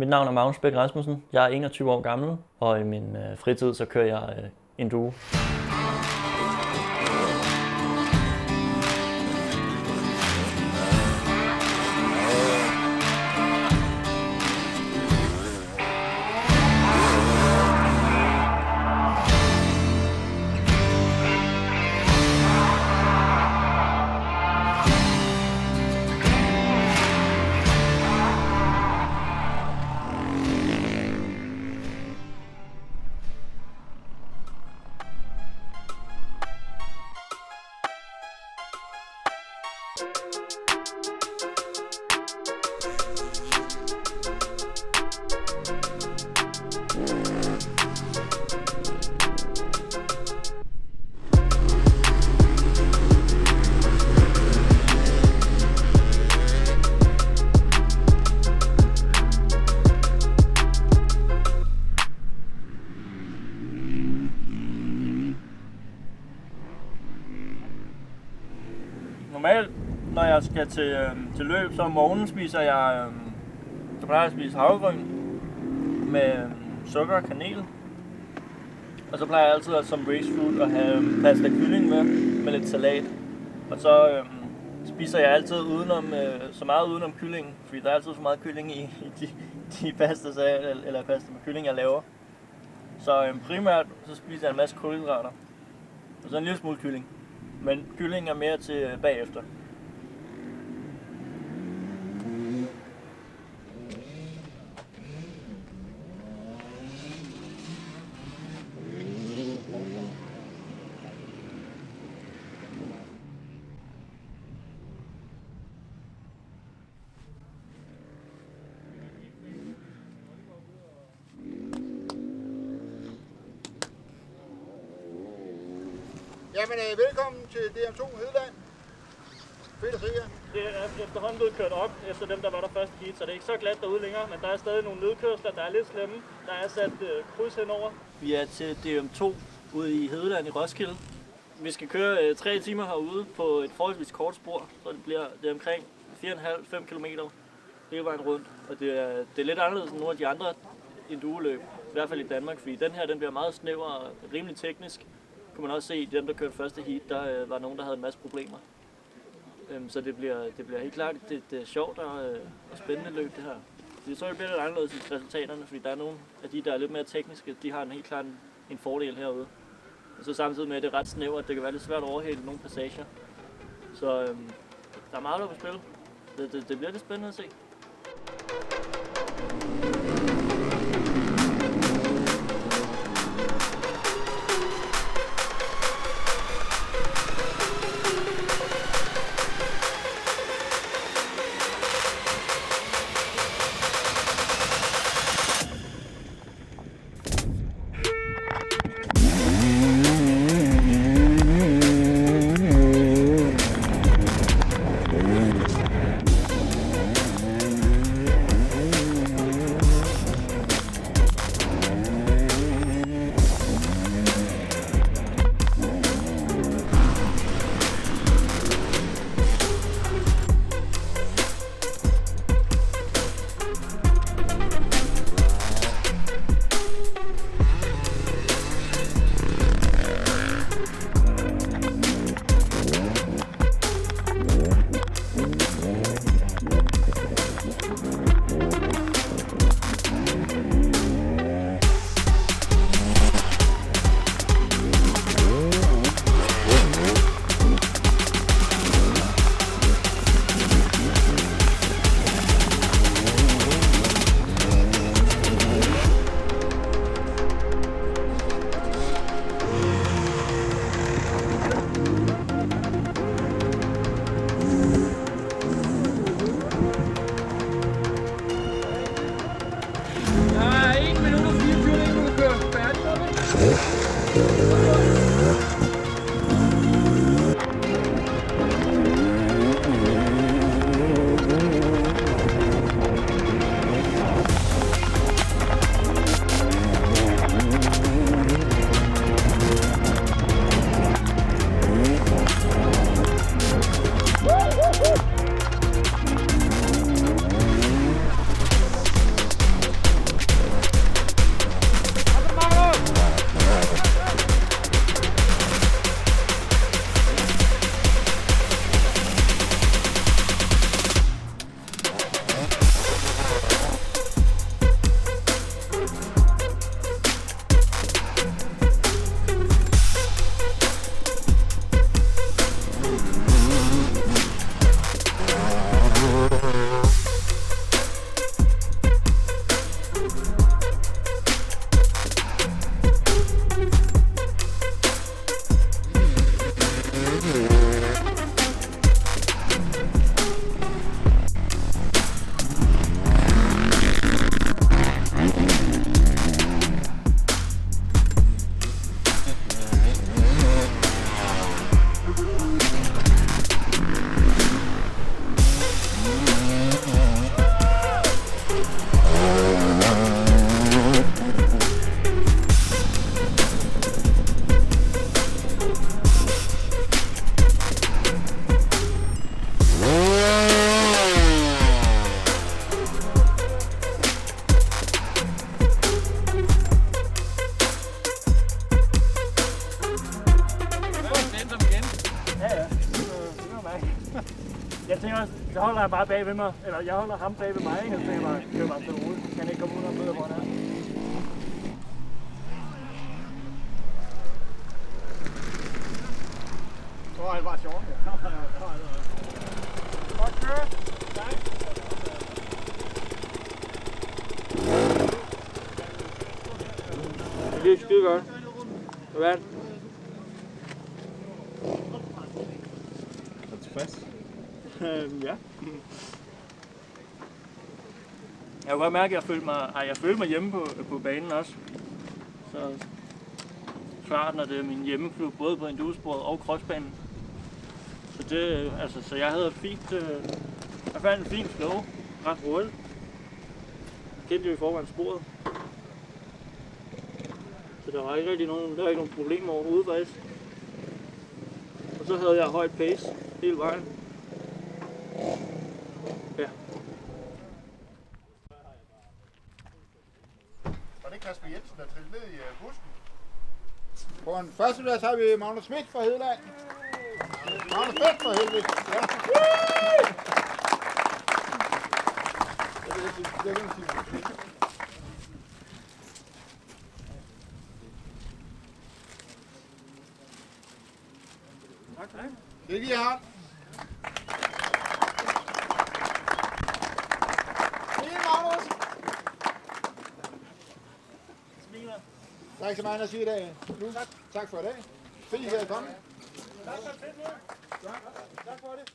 Mit navn er Magnus Bæk Rasmussen. Jeg er 21 år gammel, og i min fritid så kører jeg enduro. Normalt, når jeg skal til løb, så om morgenen spiser jeg, så plejer jeg at spise havregryn med sukker og kanel. Og så plejer jeg altid som race food at have pasta kylling med lidt salat. Og så spiser jeg altid så meget udenom kyllingen, fordi der er altid for meget kylling i de pasta med kylling, jeg laver. Så primært så spiser jeg en masse kulhydrater, og så en lille smule kylling. Men kylling er mere til bagefter. Jamen, velkommen til DM2 Hedeland. Fedt at se jer. Det er efterhånden blevet kørt op efter dem, der var der første heat, så det er ikke så glat derude længere, men der er stadig nogle nedkørsler, der er lidt slemme. Der er sat kryds henover. Vi er til DM2 ude i Hedeland i Roskilde. Vi skal køre 3 timer herude på et forholdsvis kort spor, så det er omkring 4,5-5 km hele vejen rundt. Og det er lidt anderledes end nogle af de andre enduro-løb, i hvert fald i Danmark, fordi den her bliver meget snæver og rimelig teknisk. Kunne man også se, at dem, der kørte første heat, der var nogen, der havde en masse problemer. Så det bliver helt klart et sjovt og spændende løb, det her. Så bliver det lidt anderledes i resultaterne, fordi der er nogle af de, der er lidt mere tekniske, de har helt klart en fordel herude. Og så samtidig med, at det er ret snævert, det kan være lidt svært at overhale nogle passager. Så der er meget, der på spil. Det bliver lidt spændende at se. Jeg tænker også, så holder jeg bare bag ved mig, eller jeg holder ham bag ved mig, ikke? Og så tænker jeg bare, kører bare stille roligt. Kan ikke komme ud og møde, hvor han er. Så er det bare sjovt. Godt kørt. Tak. Det er skide godt. Hvad? Er du tilfreds? Ja. Jeg kunne godt mærke, at jeg følte mig hjemme på banen også. Så klart, når det er min hjemmeklub, både på endurosporet og crossbanen. Så jeg havde jeg fandt en fin flow, ret hurtigt. Jeg kendte jo i forvejen sporet. Så der var ikke nogen problemer overhovedet faktisk. Og så havde jeg højt pace hele vejen. Ja. Og det er Kasper Jensen, der trillede ned i busken. På en første plads har vi Magnus Schmidt fra Hedeland. Magnus Schmidt fra helvede. Ja. Det er den sige. Tak. Det er lige her. Der er ikke så meget at sige i dag. Tak for i dag. Fint, at I er kommet. Tak for det. Tak for det.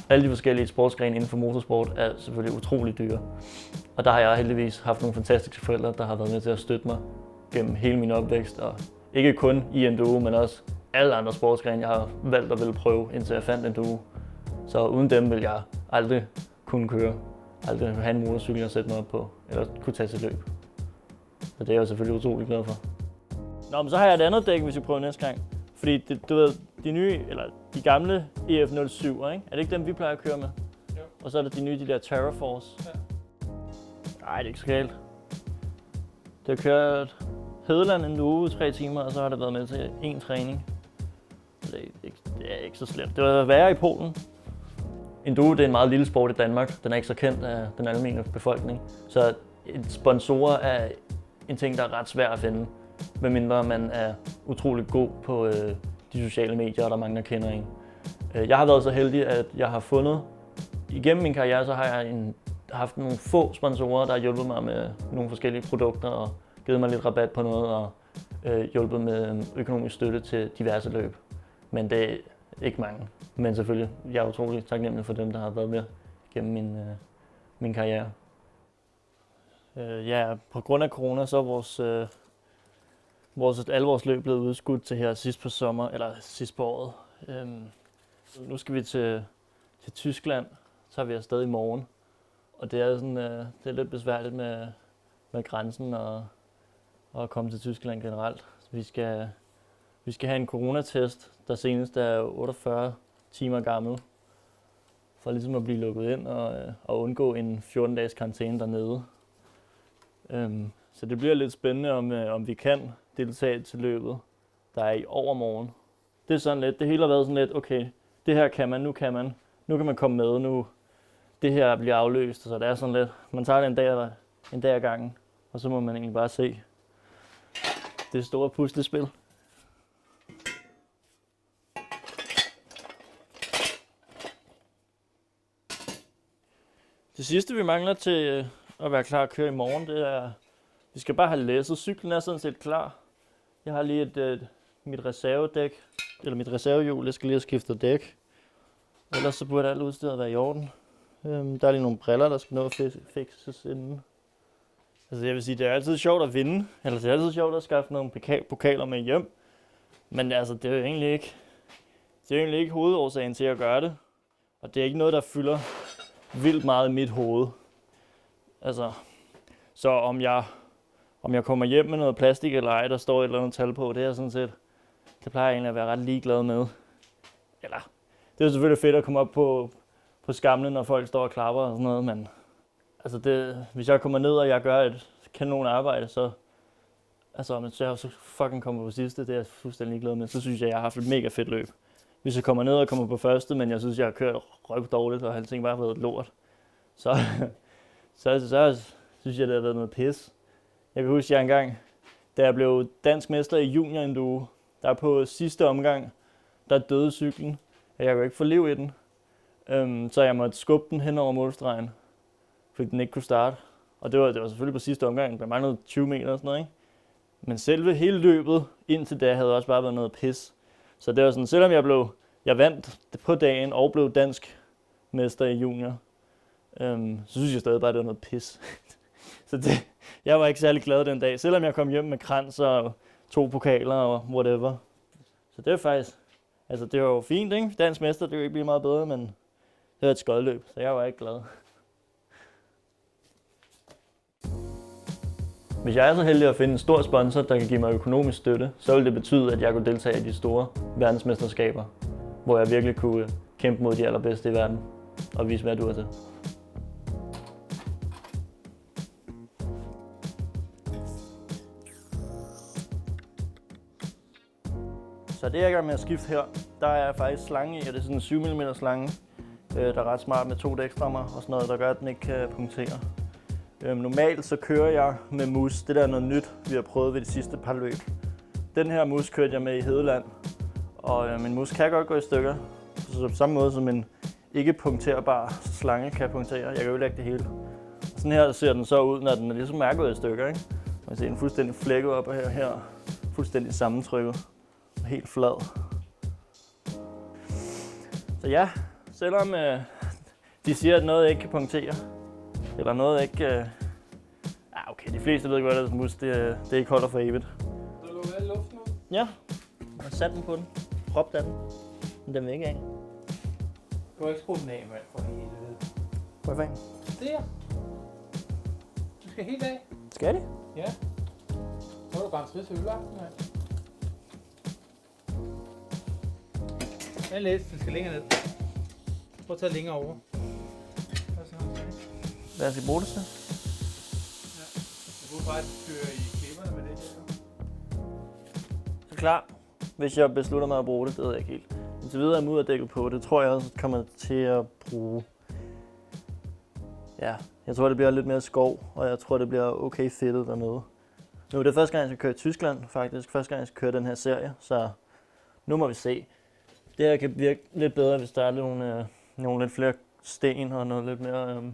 Alle de forskellige sportsgrene inden for motorsport er selvfølgelig utrolig dyre. Og der har jeg heldigvis haft nogle fantastiske forældre, der har været med til at støtte mig gennem hele min opvækst. Og ikke kun i enduro, men også alle andre sportsgrene, jeg har valgt at ville prøve, indtil jeg fandt enduro. Så uden dem vil jeg aldrig kunne køre, aldrig have en motorcykel at sætte mig op på, eller kunne tage til løb. Så det er jeg selvfølgelig utrolig glad for. Nå, men så har jeg et andet dæk, hvis vi prøver næste gang. Fordi du ved, de nye, eller de gamle EF07'er, ikke? Er det ikke dem, vi plejer at køre med? Jo. Og så er der de nye, de der TerraForce. Ja. Nej, det er ikke så galt. Det har kørt Hedeland en uge, 3 timer, og så har det været med til 1 træning. Det er ikke så slemt. Det var værre i Polen. Enduro, det er en meget lille sport i Danmark. Den er ikke så kendt af den almindelige befolkning. Så sponsorer er en ting, der er ret svær at finde. Medmindre man er utrolig god på de sociale medier, og der er mange, der kender en. Jeg har været så heldig, at jeg har fundet, igennem min karriere, så har jeg haft nogle få sponsorer, der har hjulpet mig med nogle forskellige produkter, og givet mig lidt rabat på noget, og hjulpet med økonomisk støtte til diverse løb. Men det er ikke mange. Men selvfølgelig, jeg er utrolig taknemmelig for dem, der har været med gennem min karriere. Ja, på grund af corona, så er alle vores løb blevet udskudt til her sidst på sommer, eller sidst på året. Nu skal vi til Tyskland, så er vi afsted i morgen. Og det er sådan, det er lidt besværligt med grænsen og at komme til Tyskland generelt. Så vi skal have en coronatest, der senest er 48 timer gammel, for ligesom at blive lukket ind og undgå en 14-dages karantæne dernede. Så det bliver lidt spændende, om vi kan deltage til løbet, der er i overmorgen. Det er sådan lidt, det hele har været sådan lidt, okay, det her kan man, nu kan man komme med, nu det her bliver afløst, så det er sådan lidt, man tager det en dag ad gangen, og så må man egentlig bare se det store puslespil. Det sidste vi mangler til at være klar at køre i morgen, det er, vi skal bare have læsset. Cyklen er sådan set klar. Jeg har lige mit reservedæk, eller mit reservehjul, jeg skal lige have skiftet dæk. Ellers så burde alt udstyret være i orden. Der er lige nogle briller, der skal nå at fikses inden. Altså jeg vil sige, det er altid sjovt at vinde. Eller det er altid sjovt at skaffe nogle pokaler med hjem. Men altså, det er jo egentlig ikke hovedårsagen til at gøre det. Og det er ikke noget, der fylder vildt meget i mit hoved. Altså, så om jeg kommer hjem med noget plastik eller ej, der står et eller andet tal på, det er sådan set, det plejer jeg egentlig at være ret ligeglad med. Eller, det er selvfølgelig fedt at komme op på skamlen, når folk står og klapper og sådan noget, men altså hvis jeg kommer ned, og jeg gør et kanon arbejde, så altså, om jeg så fucking kommer på sidste, det er jeg fuldstændig ligeglad med. Så synes jeg har haft et mega fedt løb. Hvis jeg kommer ned og kommer på første, men jeg synes, jeg har kørt røv dårligt, og alting bare har været lort, så synes jeg, det har været noget pis. Jeg kan huske, jeg engang, da jeg blev dansk mester i junior enduro, der på sidste omgang, der døde cyklen, og jeg kunne ikke få liv i den. Så jeg måtte skubbe den hen over målstregen, fordi den ikke kunne starte. Og det var selvfølgelig på sidste omgang, der manglede 20 meter og sådan noget, ikke? Men selve hele løbet indtil da havde også bare været noget pis. Så det var sådan, selvom jeg vandt på dagen og blev dansk mester i junior, så synes jeg stadig bare, det var noget pis. Så jeg var ikke særlig glad den dag, selvom jeg kom hjem med krans og 2 pokaler og whatever. Så det var faktisk, altså det var jo fint, ikke? Dansk mester, det kunne ikke blive meget bedre, men det var et skodløb, så jeg var ikke glad. Hvis jeg er så heldig at finde en stor sponsor, der kan give mig økonomisk støtte, så vil det betyde, at jeg kunne deltage i de store verdensmesterskaber, hvor jeg virkelig kunne kæmpe mod de allerbedste i verden og vise, hvad jeg duer til. Så det jeg er i gang med at skifte her, der er faktisk slange i, og det er sådan en 7 mm slange, der er ret smart med 2 dækstrammer og sådan noget, der gør, at den ikke kan punktere. Normalt så kører jeg med mus. Det der er noget nyt, vi har prøvet ved de sidste par løb. Den her mus kørte jeg med i Hedeland, og min mus kan godt gå i stykker. Så på samme måde som en ikke punkterbar slange kan punktere. Jeg kan ødelægge det hele. Og sådan her ser den så ud, når den ligesom er gået i stykker, ikke? Man kan se den fuldstændig flækket op og her. Fuldstændig sammentrykket. Og helt flad. Så ja, selvom de siger, at noget ikke kan punktere, eller noget ikke... okay, de fleste ved ikke, hvad det er, som mus, det ikke holder for evigt. Har du lukket al luften ud? Ja, og sat den på den. Proppet af den. Men den vil ikke af. Du har ikke skruet den af, mand, for helvede. Hvor fanden? Der. Du skal helt af. Skal det? Ja. Så er du garanteret til ølaften, mand. Den læs, den skal længere ned. Prøv at tage længere over. Hvad skal jeg bruge det til? Ja. Jeg kunne faktisk køre i klipperne med det her. Så klar, hvis jeg beslutter mig at bruge det, det ved jeg ikke helt. Indtil videre er mudderdækket på, det tror jeg også kommer til at bruge. Ja, jeg tror det bliver lidt mere skov, og jeg tror det bliver okay fedtet dernede. Nu er det første gang jeg skal køre i Tyskland faktisk, første gang jeg skal køre den her serie, så nu må vi se. Det her kan virke lidt bedre, hvis der er nogle lidt flere sten og noget lidt mere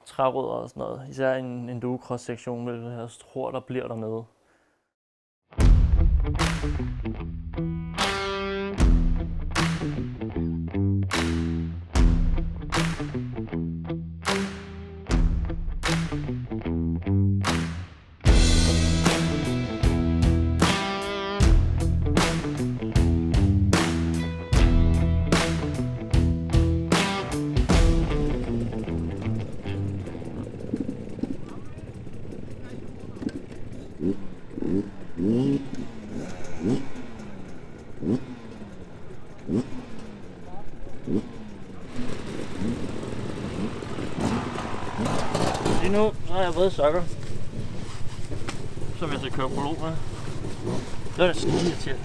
trærødder og sådan noget. Især en enduro cross sektion, vil jeg tror der bliver dernede. Lige nu så har jeg vrede sokker, som jeg skal køre prolog med. Det er da skide irriterende.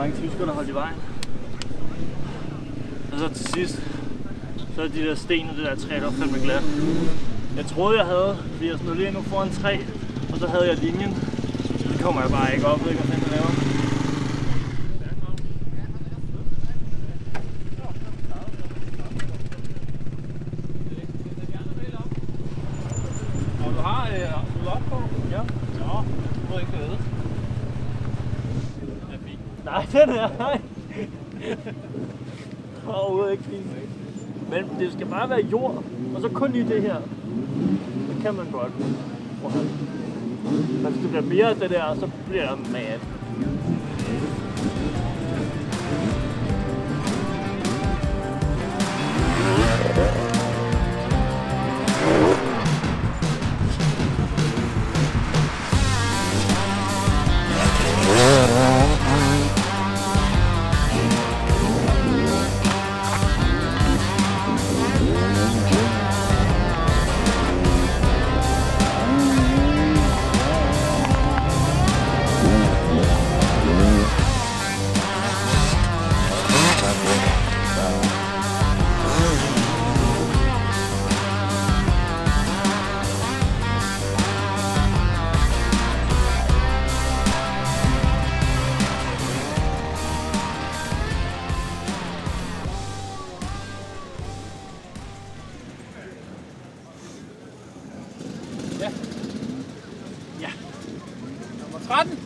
mange tyskere, der holdt i vejen. Og så til sidst, så er de der sten og det der træ, der var fandme glat. Jeg troede, jeg havde, fordi jeg snod lige endnu foran 3, og så havde jeg linjen. Det kommer jeg bare ikke op, jeg ved ikke, hvad fanden jeg laver. Og du har lok på? Ja. Nå, du må ikke vide. Det er fint. Nej, den er nej. Overhovedet ikke fint. Men det skal bare være jord, og så kun i det her. Så kan man godt. Men hvis det bliver mere af det der, så bliver jeg mad. Nummer 13.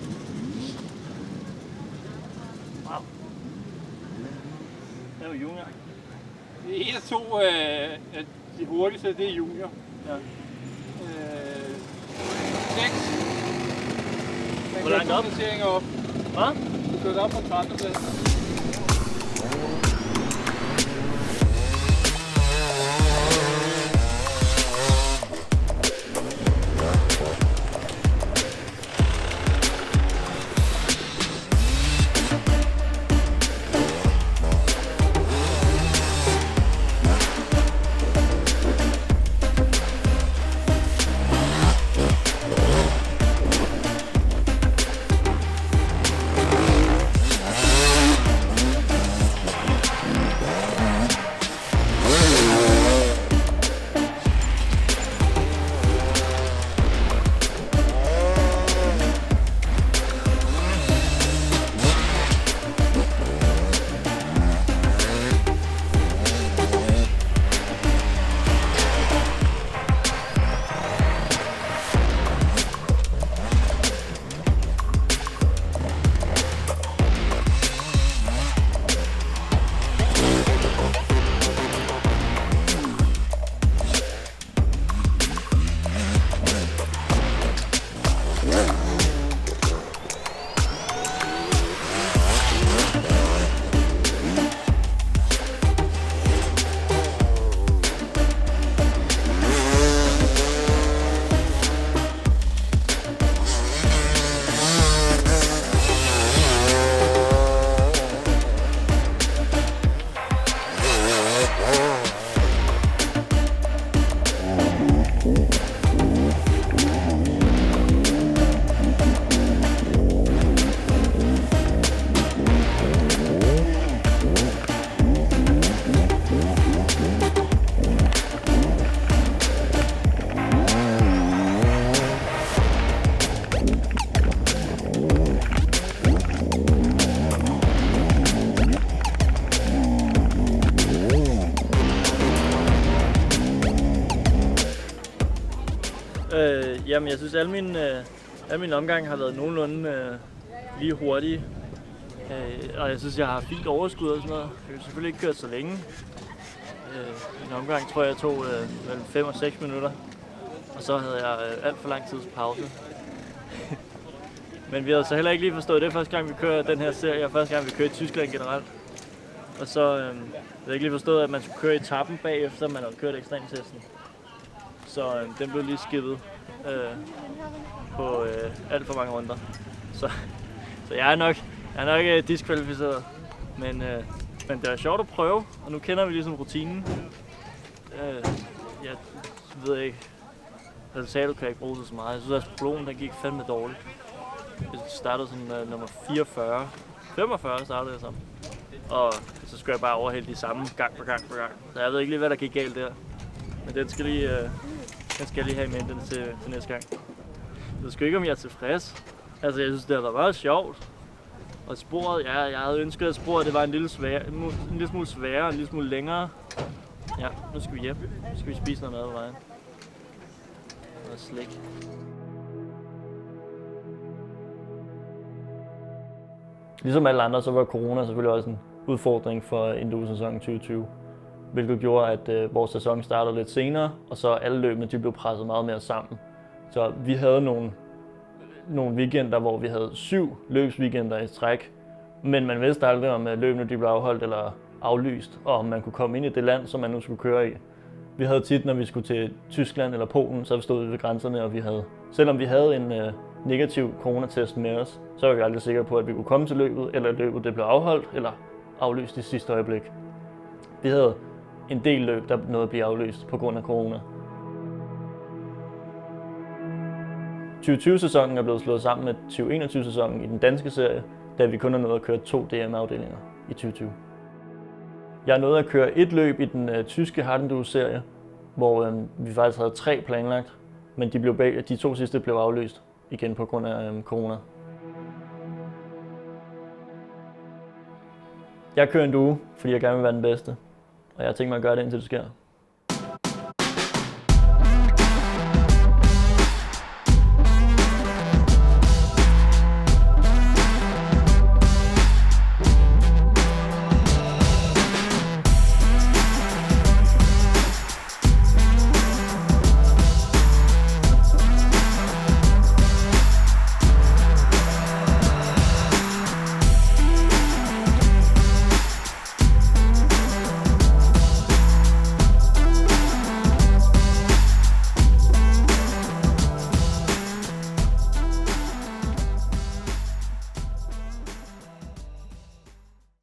Wow. Det var junior. Det er en af to af de hurtigste, det er junior. Ja. 6. Hvor langt op? Op. Hvad? Du kørte op på 13. plads. Jamen, jeg synes, alle mine omgange har været nogenlunde lige hurtige. Og jeg synes, jeg har fint overskud og sådan noget. Jeg har selvfølgelig ikke kørt så længe. En omgang tror jeg tog mellem 5 og 6 minutter. Og så havde jeg alt for lang tids pause. Men vi havde så heller ikke lige forstået det første gang, vi kører den her serie, og første gang, vi kører i Tyskland generelt. Og så havde jeg ikke lige forstået, at man skulle køre etappen bagefter, man havde kørt ekstremtesten. Så den blev lige skippet på alt for mange runder. Så jeg er nok diskvalificeret. Men det er sjovt at prøve, og nu kender vi ligesom rutinen. Jeg ved ikke, resultatet kan jeg ikke bruge så meget. Jeg synes, at prologen den gik fandme dårligt. Jeg startede som nummer 44 45 startede jeg sammen. Og så skulle jeg bare overhælde de samme gang på gang. Så jeg ved ikke lige, hvad der gik galt der. Men den skal jeg lige have i mente til næste gang. Jeg ved sgu ikke, om jeg er tilfreds. Altså, jeg synes, det har været meget sjovt. Og sporet, jeg havde ønsket, at sporet det var en lille smule sværere, en lille smule længere. Ja, nu skal vi hjem. Nu skal vi spise noget mad på vejen. Noget slik. Ligesom alle andre, så var corona selvfølgelig også en udfordring for enduro-sæsonen 2020. Hvilket gjorde, at vores sæson startede lidt senere, og så alle løbene de blev presset meget mere sammen. Så vi havde nogle weekender, hvor vi havde 7 løbsweekender i træk, men man vidste aldrig, om løbene de blev afholdt eller aflyst, og om man kunne komme ind i det land, som man nu skulle køre i. Vi havde tit, når vi skulle til Tyskland eller Polen, så stod vi ved grænserne, og selvom vi havde en negativ coronatest med os, så var vi aldrig sikre på, at vi kunne komme til løbet, eller at løbet det blev afholdt eller aflyst i sidste øjeblik. Vi havde en del løb, der nåede at blive aflyst på grund af corona. 2020-sæsonen er blevet slået sammen med 2021-sæsonen i den danske serie, da vi kun har nået at køre 2 DM-afdelinger i 2020. Jeg nåede at køre et løb i den tyske Hardenduro-serie, hvor vi faktisk havde 3 planlagt, men de 2 sidste blev aflyst igen på grund af corona. Jeg kører enduro, fordi jeg gerne vil være den bedste, og jeg har tænkt mig at gøre det, indtil det sker.